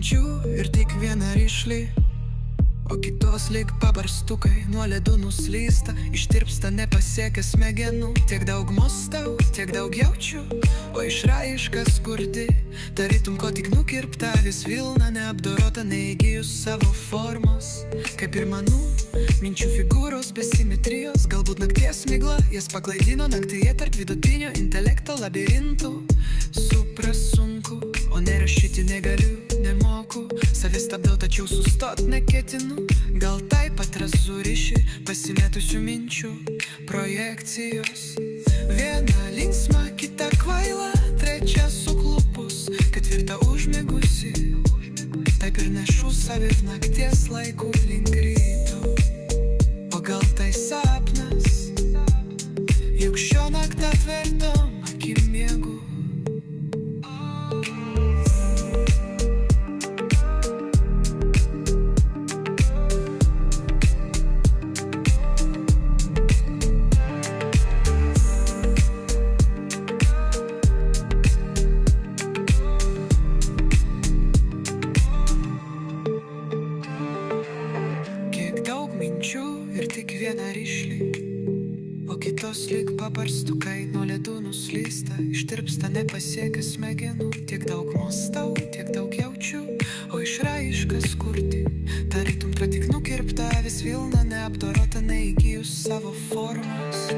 minčių ir tik viena rišli, o kitos lyg pabarstukai nuo ledų nuslysta, ištirpsta nepasiekia smegenų. Tiek daug mąstau, tiek daug jaučiu, o išraiška skurdi, tarytum ko tik nukirpta vis vilna, neapdorota, neįgijus savo formos. Kaip ir manų minčių figūros be simetrijos, galbūt nakties migla jas paklaidino naktyje tarp vidutinio intelekto labirintų. Supras sunku, o nerašyti negaliu, nemoku, savęs stabdau, tačiau sustot neketinu. Gal taip atrasiu ryšį pasimetusių minčių projekcijos. Viena linksma, kita kvaila, trečia suklupus, ketvirta užmigusi. Taip ir nešu savit nakties laikų link rytų. O gal tai sapnas, juk šio naktą tvirtom akim miegu. Minčių ir tik viena rišli, o kitos lyg pabarstukai nuo ledų nuslysta, ištirpsta nepasiekia smegenų. Tiek daug mąstau, tiek daug jaučiu, o išraiška skurdi, tarytum ką tik nukirpta vis vilna, neapdorota, neįgijus savo formos.